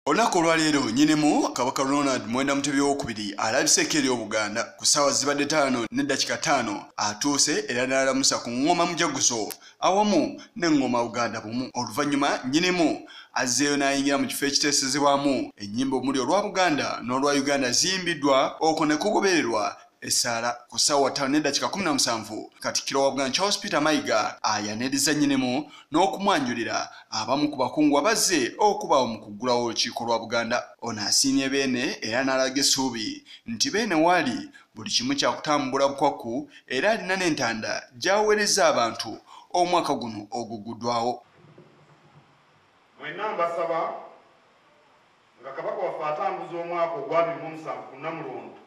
Olunaku olwaleero nnyinimu Kabaka Ronald Muwenda Mutebi II alabise eri Obuganda ku ssaawa zibadde 5:05 atuuse era n'alamusa ku ngoma mujaguzo awamu n'engoma Buganda bumu. Oluvannyuma nnyinimu azzeeyo n'ayingira mu kifo ekiteesezebwamu ennyimba omuli olwa Buganda n'olwa Uganda ziyimbiddwa okwo ne kugobererwa Essala ku ssaawa 5:17 Katikkiro wa Buganda Charles Peter Mayiga ayaniriza nnyinimu n'okumwanjulira abamu ku bakungu abazze okuba mu kuggulawo olukiiko lwa Buganda. Ono asiimye Beene era n'alaga essuubi nti Beene waali buli kimu kyakutambula bukwakku era alina n'entanda gy'aweereza abantu omwaka guno oguguddwawo. Mwenna mbasaba nga Kabaka waffe atambuza omwaka ogwa 2007 ku Namulondo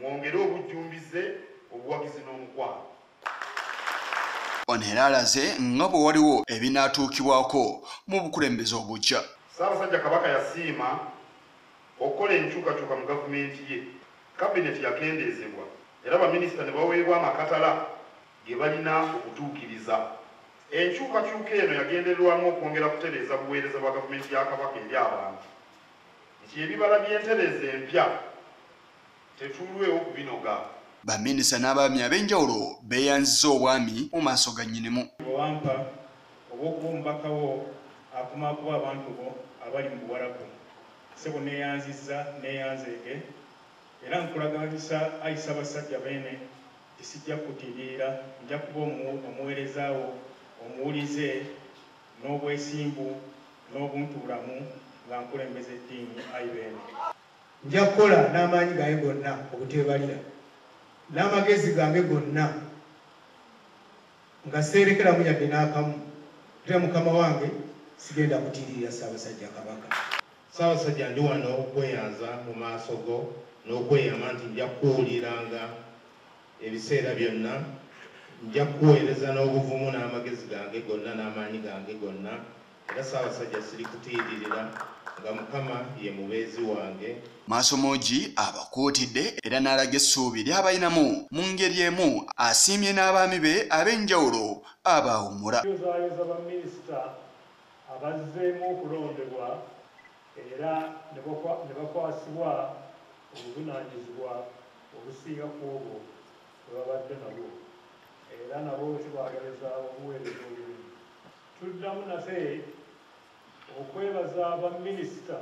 mwongere obujjumbize obuwagizi n'omukwano. Ono era alaze nga bwe waliwo ebinaatuukibwako mu bukulembeze obujja. Ssaabasajja Kabaka yasiima okukola enkyukakyuka mu gavumenti ye. Kabineti yakendeezebwa era baminisita ne baweebwa amakatala ge balina okutuukiriza. Enkyukakyuka eno yagendererwamu okwongera kutereeza buweereza bwa gavumenti ya Kabaka eri abantu. Nti ebibala by'entereeza empya tetulwewo kubinoga. Baminisita n'abaami ab'enjawulo beeyanziza obwami mu maaso ga nnyinimu. Wampa obw'okuba omubakawo akumakuba abantu bo abali mu Buwarabu. Sebo neeyanzizza neeyanzeege era nkulaganisa Ayi Ssaabasajja Beene tisijja kutiirira, nja kuba omuweerezaawo omuwulize n'obwesimbu n'obuntubulamu nga nkulembeza eddiini Ayi Beene. Nja kukola n'amaanyi gange gonna obuteebalira n'amagezi gange gonna nga seerekeramu yadde n'akamu era Mukama wange sigenda kutiirira Ssaabasajja Kabaka. Ssaabasajja ndi wano okweyanza mu maaso go n'okweyama nti nja kuwuliranga ebiseera byonna, nja kuweereza n'obuvumu n'amagezi gange gonna n'amaanyi gange gonna era Ssaabasajja siri kutiiririra nga Mukama ye mubeezi wange. Maasomogi abakuutidde era n'alaga essuubi ly'abalinamu mu ngeri emu asiimye n'abaami be ab'enjawulo abaawummula. Yozaayoza baminisita abazzeemu okulondebwa era ne bakwasibwa obuvunaanyizibwa obusinga ku obwo bwe babadde nabwo era nabo kibaagaliza obuweereza obulungi. Tuddamu nate okwebaza baminisita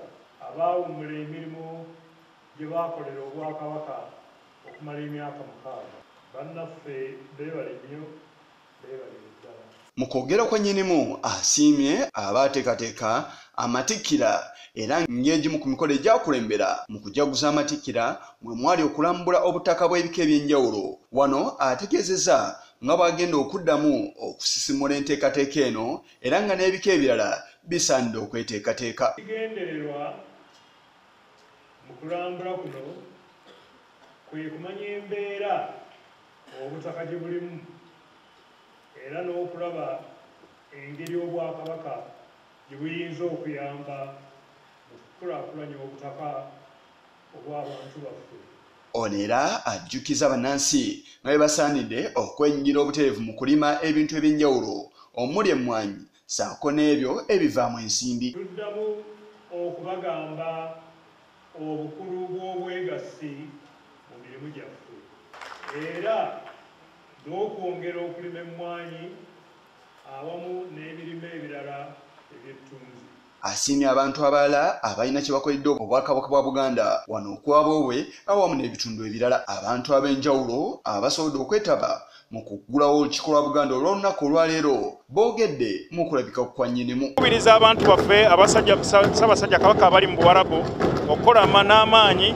abaawummula emirimu gye baakolera Obwakabaka okumala emyaka 6. Bannaffe beebale nnyo, beebale ddala. Mu kwogera kwa nnyinimu asiimye abaateekateeka amatikkira era ng'egimu ku mikolo egyakulembera mu kujaguza amatikkira mwe mwali okulambula obutaka bw'ebika eby'enjawulo. Wano ategeezezza nga bw'agenda okuddamu okusisimula enteekateeka eno era nga n'ebika ebirala bisaanidde okweteekateeka. Ekigendererwa mu kulambula kuno kwe kumanya embeera obutaka gye bulimu era n'okulaba engeri Obwakabaka gye buyinza okuyamba mu kukulaakulanya obutaka obw'abantu baffe. Ono era ajjukiza bannansi nga bwe basaanidde okwenyigira obutereevu mu kulima ebintu eby'enjawulo omuli emmwanyi ssaako n'ebyo ebivaamu ensimbi. Tuddamu okubagamba obukulu bw'obwegassi mu mirimu gyaffe era n'okwongera okulima emmwanyi awamu n'ebirime ebirala eby'ettunzi. Asiimye abantu abalala abalina kye bakoledde Obwakabaka bwa Buganda wano okwabobwe awamu n'ebitundu ebirala. Abantu ab'enjawulo abasobodde okwetaba mu kuggulawo olukiiko lwa Buganda olw'olunaku olwaleero boogedde mu kulabika kwa nnyinimu. Tukubiriza abantu baffe Ssaabasajja Kabaka abali mu Buwarabu okukola n'amaanyi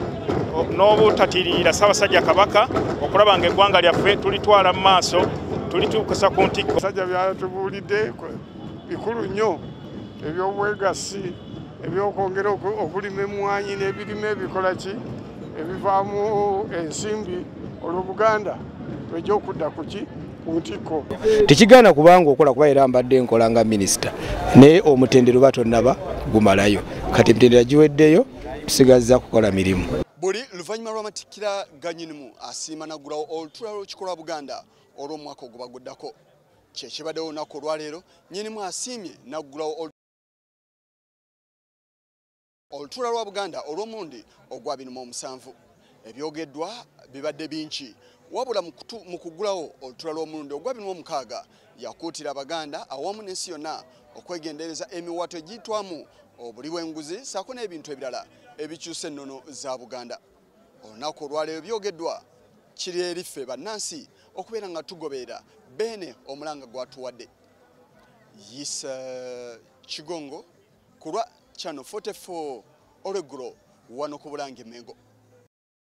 n'obutatiirira Ssaabasajja Kabaka okulaba nga eggwanga lyaffe tulitwala mu maaso tulituukisa ku ntikko. Abasajja byatubuulidde bikulu nnyo eby'obwegassi ebyokwongera okulima emmwanyi n'ebirime ebikola ki ebivaamu ensimbi olwo Buganda lwejja okudda ku ki ku ntikko. Tekigaana kubanga okola kuba era mbadde nkola nga minisita naye omutendera oba tonnaba gumalayo kati emitendera giweddeyo tusigazza kukola mirimu. Buli luvannyuma lw'amatikkira ga nnyinimu asiima n'aggulawo olutuula lw'olukiiko lwa Buganda olw'omwaka ogubaguddako. Kye kibaddewo olunaku olwaleero nnyinimu asiimye n'aggulawo Olutuula lwa Buganda olw'omundi ogwa 27 ebyogeddwa bibadde bingi wabula mu kuggulawo olutuula lw'omulundi ogwa 26 yakuutira Abaganda awamu n'ensi yonna okwegendereza emiwaatwa egiyitwamu obuli bw'enguzi ssaako n'ebintu ebirala ebikyusa ennono za Buganda. Olunaku olwaleero byogeddwa kiri eri ffe bannansi okubeera nga tugoberera Beene omulanga gwatuwadde. Yisa Kigongo ku lwa Channel 44 olweggulo wano ku Bulange Mengo.